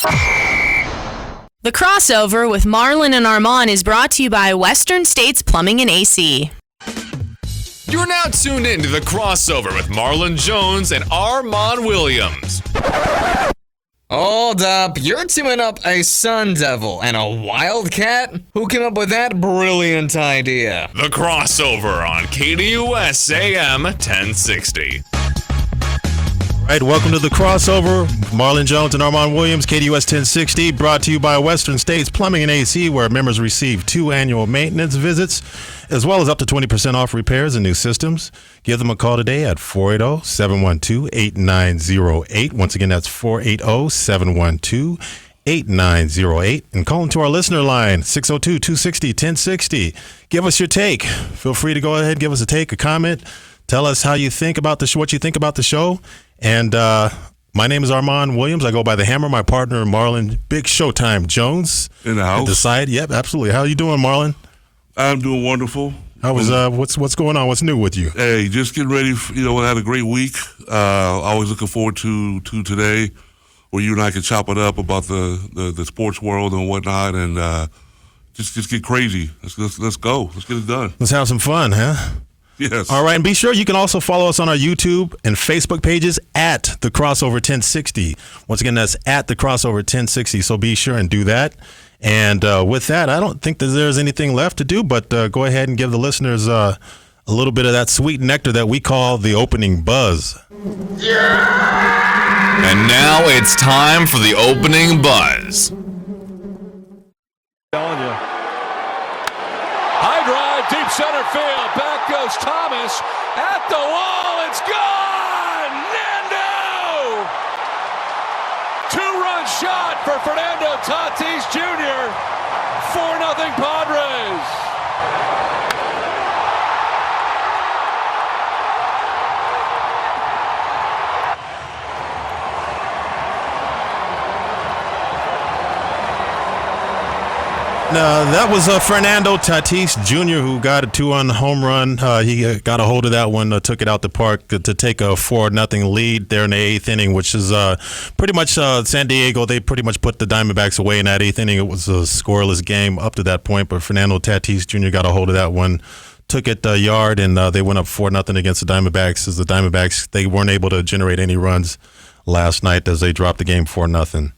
The Crossover with Marlon and Armon is brought to you by Western States Plumbing and AC. You're now tuned in to The Crossover with Marlon Jones and Armon Williams. Hold up, you're teaming up a Sun Devil and a Wildcat? Who came up with that brilliant idea? The Crossover on KDUS AM 1060. All right, welcome to The Crossover. Marlon Jones and Armon Williams, KDUS 1060, brought to you by Western States Plumbing and AC, where members receive 2 annual maintenance visits, as well as up to 20% off repairs and new systems. Give them a call today at 480-712-8908. Once again, that's 480-712-8908. And call into our listener line, 602-260-1060. Give us your take. Feel free to go ahead and give us a take, a comment. Tell us how you think about the show, what you think about the show. And my name is Armon Williams. I go by the Hammer. My partner, Marlon Big Showtime Jones. In the house. Decide. Yep, absolutely. How you doing, Marlon? I'm doing wonderful. How was what's going on? What's new with you? Hey, just getting ready. I had a great week. Always looking forward to today, where you and I can chop it up about the sports world and whatnot, and just get crazy. Let's go. Let's get it done. Let's have some fun, huh? Yes. All right, and be sure you can also follow us on our YouTube and Facebook pages at The Crossover 1060. Once again, that's at The Crossover 1060, so be sure and do that. And with that, I don't think that there's anything left to do, but go ahead and give the listeners a little bit of that sweet nectar that we call the opening buzz. Yeah! And now it's time for the opening buzz. High drive, deep center field. Back goes Thomas. At the wall, it's gone! Nando! 2-run shot for Fernando Tatis Jr. 4-0 Padres. That was Fernando Tatis Jr. who got a 2-run home run. He got a hold of that one, took it out the park to take a 4-0 lead there in the 8th inning, which is pretty much San Diego. They pretty much put the Diamondbacks away in that 8th inning. It was a scoreless game up to that point, but Fernando Tatis Jr. got a hold of that one, took it a yard, and they went up 4-0 against the Diamondbacks. As the Diamondbacks, they weren't able to generate any runs last night as they dropped the game 4-0.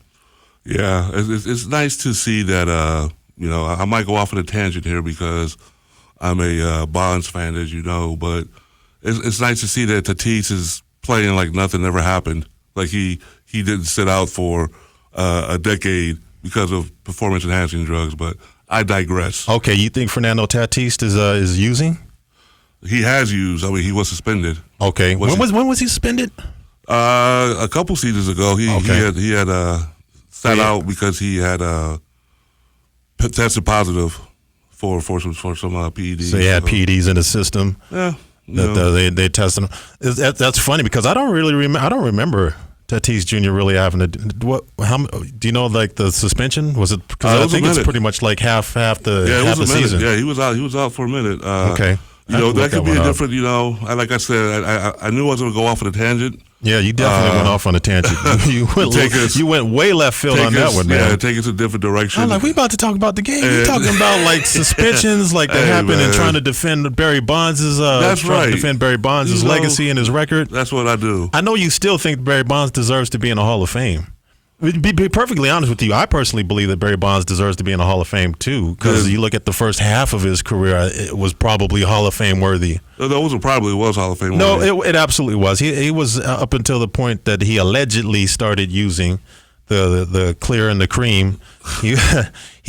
Yeah, it's nice to see that. I might go off on a tangent here because I'm a Bonds fan, as you know, but it's nice to see that Tatis is playing like nothing ever happened. Like he didn't sit out for a decade because of performance-enhancing drugs, but I digress. Okay, you think Fernando Tatis is using? He has used. I mean, he was suspended. Okay. When was he suspended? A couple seasons ago. He had sat out because he had tested positive for some PEDs. So he had PEDs in the system. Yeah, they tested him. That's funny because I don't remember Tatis Jr. really having to. How do you know? Like the suspension was it? Because I think it's pretty much like half the season. Yeah, he was out. He was out for a minute. Okay. That could be a different. Like I said, I knew I was going to go off on a tangent. Yeah, you definitely went off on a tangent. You went way left field on that one, man. Yeah, take us a different direction. I'm like, we about to talk about the game. We're talking about like suspensions, like that happened in trying to defend Barry Bonds' defend Barry Bonds' legacy and his record. That's what I do. I know you still think Barry Bonds deserves to be in the Hall of Fame. Be perfectly honest with you, I personally believe that Barry Bonds deserves to be in the Hall of Fame too, because you look at the first half of his career, it was probably Hall of Fame worthy. That was Hall of Fame worthy. No, it absolutely was. He was up until the point that he allegedly started using the clear and the cream. He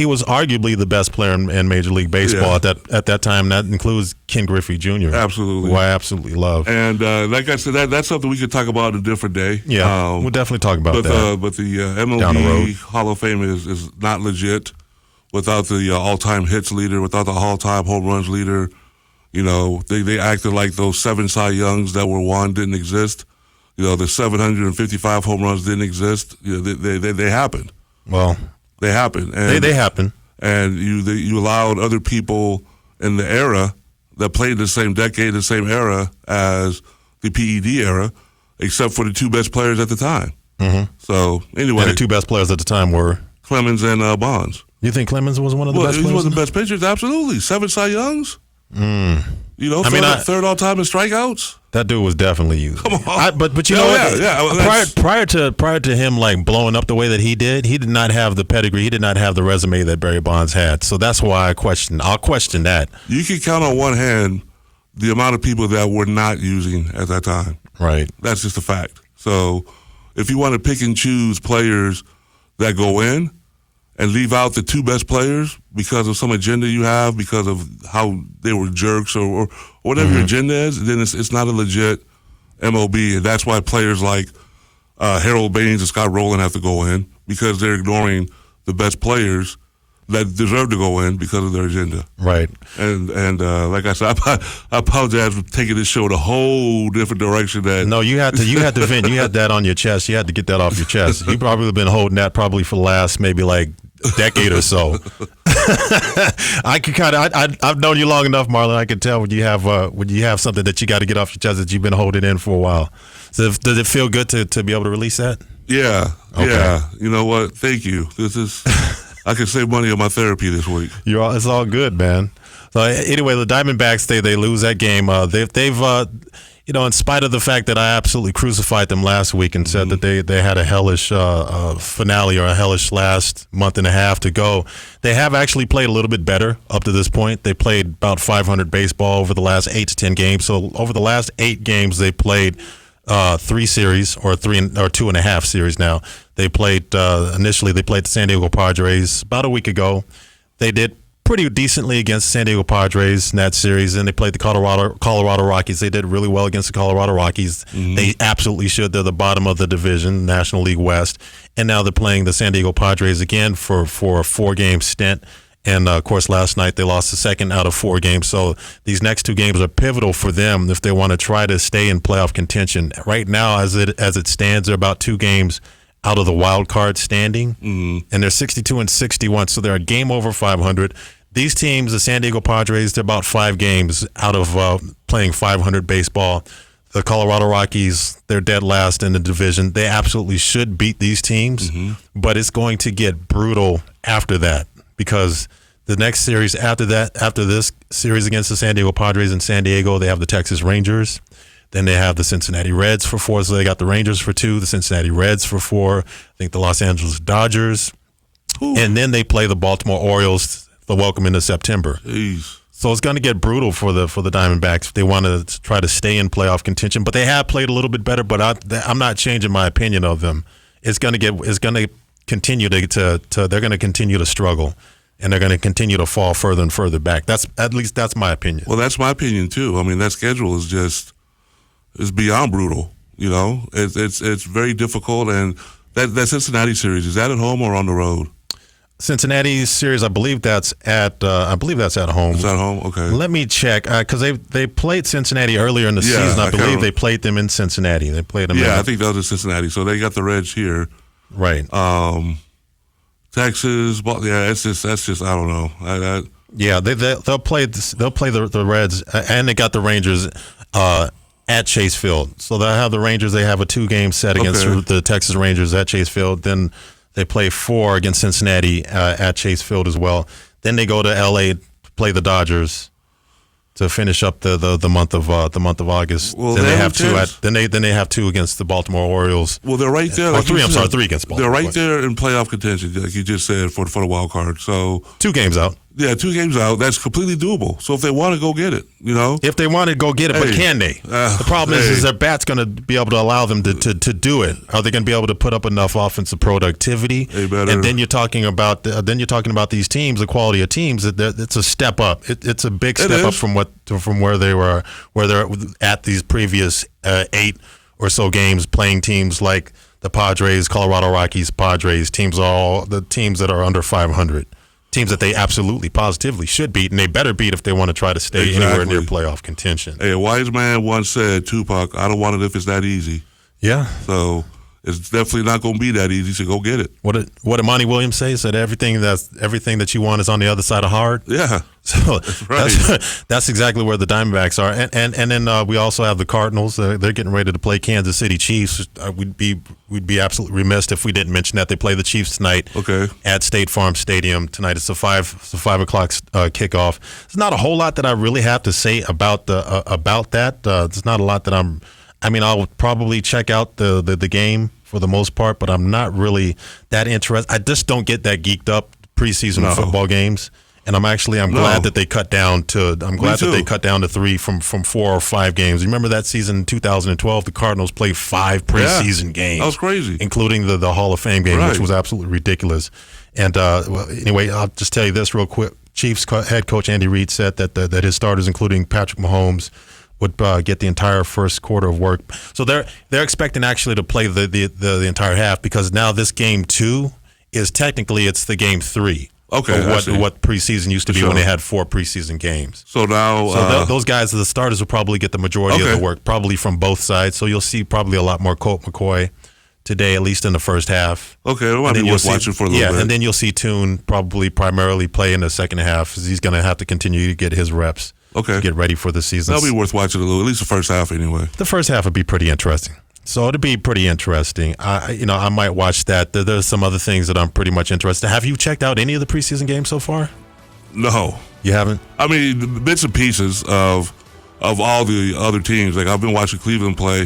was arguably the best player in Major League Baseball at that time. That includes Ken Griffey Jr. Absolutely, who I absolutely love. And like I said, that's something we could talk about a different day. Yeah, we'll definitely talk about that. But the MLB Hall of Fame is not legit without the all-time hits leader, without the all-time home runs leader. They acted like those 7 Cy Youngs that were won didn't exist. The 755 home runs didn't exist. They happened. Well, they happened. And they happen. And you allowed other people in the era that played the same decade, the same era as the PED era, except for the 2 best players at the time. So anyway, And the two best players at the time were. Clemens and Bonds. You think Clemens was one of the best players? He was the best pitchers, absolutely. 7 Cy Youngs. You know, third all time in strikeouts. That dude was definitely used. Come on. But you know what? Prior to him like blowing up the way that he did not have the pedigree. He did not have the resume that Barry Bonds had. So that's why I'll question that. You can count on one hand the amount of people that were not using at that time. Right. That's just a fact. So if you want to pick and choose players that go in and leave out the two best players because of some agenda you have, because of how they were jerks or whatever your agenda is, then it's not a legit MLB. And that's why players like Harold Baines and Scott Rowland have to go in, because they're ignoring the best players that deserve to go in because of their agenda. Right. And like I said, I apologize for taking this show in a whole different direction. No, you had to vent. You had that on your chest. You had to get that off your chest. You probably have been holding that probably for the last maybe like decade or so. I've known you long enough, Marlon. I can tell when you have something that you got to get off your chest that you've been holding in for a while. So does it feel good to be able to release that? Yeah. Okay. Yeah. You know what? Thank you. This is. I can save money on my therapy this week. It's all good, man. So anyway, the Diamondbacks they lose that game. They've in spite of the fact that I absolutely crucified them last week and said that they had a hellish finale or a hellish last month and a half to go, they have actually played a little bit better up to this point. They played about 500 baseball over the last 8 to 10 games. So over the last 8 games, they played 3 series or 2.5 series now. They played initially. They played the San Diego Padres about a week ago. They did pretty decently against the San Diego Padres in that series, and they played the Colorado Rockies. They did really well against the Colorado Rockies. They absolutely should. They're the bottom of the division, National League West, and now they're playing the San Diego Padres again for a 4-game stint. And, of course, last night they lost the second out of 4 games. So these next 2 games are pivotal for them if they want to try to stay in playoff contention. Right now, as it stands, they're about 2 games out of the wild card standing, and they're 62-61. So they're a game over 500. These teams, the San Diego Padres, they're about 5 games out of playing 500 baseball. The Colorado Rockies, they're dead last in the division. They absolutely should beat these teams, but it's going to get brutal after that. Because the next series after this series against the San Diego Padres in San Diego, they have the Texas Rangers. Then they have the Cincinnati Reds for 4. So they got the Rangers for 2, the Cincinnati Reds for 4, I think the Los Angeles Dodgers. Ooh. And then they play the Baltimore Orioles for welcome into September. Jeez. So it's going to get brutal for the Diamondbacks if they want to try to stay in playoff contention. But they have played a little bit better, but I'm not changing my opinion of them. It's going to continue they're going to continue to struggle, and they're going to continue to fall further and further back. That's my opinion. Well, that's my opinion too. I mean, that schedule is beyond brutal. You know, it's very difficult. And that Cincinnati series, is that at home or on the road? Cincinnati series, I believe that's at home. It's at home. Okay. Let me check because they played Cincinnati earlier in the season. I believe they played them in Cincinnati. They played them. Yeah, I think that was in Cincinnati. So they got the Reds here. Right. Texas, that's just I don't know. Yeah, they'll play the Reds, and they got the Rangers at Chase Field. So they'll have the Rangers. They have a 2-game set against the Texas Rangers at Chase Field. Then they play 4 against Cincinnati at Chase Field as well. Then they go to L.A. to play the Dodgers to finish up the month of August. Well, then they have 2 then they have 2 against the Baltimore Orioles. Well, they're right there. Or 3. I'm sorry, 3 against Baltimore. They're right there in playoff contention, like you just said, for the wild card. So 2 games out. Yeah, 2 games out. That's completely doable. So if they want to go get it, you know. If they want to go get it, but can they? The problem is their bat's going to be able to allow them to do it. Are they going to be able to put up enough offensive productivity? And then you're talking about these teams, the quality of teams. It's a step up. It's a big step up from where they're at these previous 8 or so games playing teams like the Padres, Colorado Rockies, Padres. Teams are all the teams that are under 500. Teams that they absolutely, positively should beat, and they better beat if they want to try to stay anywhere near playoff contention. Hey, a wise man once said, Tupac, I don't want it if it's that easy. Yeah. So it's definitely not going to be that easy. So go get it. What did Monty Williams say? He said everything that you want is on the other side of hard. Yeah. So right. that's exactly where the Diamondbacks are, and then we also have the Cardinals. They're getting ready to play Kansas City Chiefs. We'd be absolutely remiss if we didn't mention that they play the Chiefs tonight. Okay. At State Farm Stadium tonight. It's a 5 o'clock kickoff. There's not a whole lot that I really have to say about that. There's not a lot that I'll probably check out the game for the most part, but I'm not really that interested. I just don't get that geeked up preseason football games. And I'm glad that they cut down to 3 from 4 or 5 games. You remember that season in 2012, the Cardinals played 5 preseason games. That was crazy. Including the Hall of Fame game, which was absolutely ridiculous. And anyway, I'll just tell you this real quick. Chiefs head coach Andy Reid said that his starters, including Patrick Mahomes, would get the entire first quarter of work. So they're expecting actually to play the entire half, because now this game 2 is technically it's the game 3. Okay, what preseason used to be when they had 4 preseason games. So now, those guys, the starters, will probably get the majority of the work, probably from both sides. So you'll see probably a lot more Colt McCoy today, at least in the first half. Okay, it might be worth watching for a little bit. Yeah, and then you'll see Tune probably primarily play in the second half, because he's going to have to continue to get his reps. Okay, to get ready for the season. That'll be worth watching a little, at least the first half anyway. The first half would be pretty interesting. So it'd be pretty interesting. I might watch that. There's some other things that I'm pretty much interested in. Have you checked out any of the preseason games so far? No. You haven't? I mean, bits and pieces of all the other teams. Like, I've been watching Cleveland play,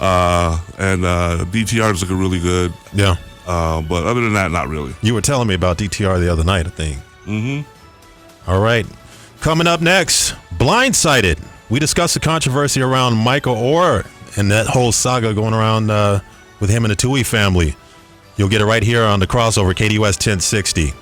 and DTR is looking really good. Yeah. But other than that, not really. You were telling me about DTR the other night, I think. Mm-hmm. All right. Coming up next, Blindsided. We discuss the controversy around Michael Orr and that whole saga going around with him and the Tui family. You'll get it right here on the Crossover, KDUS 1060.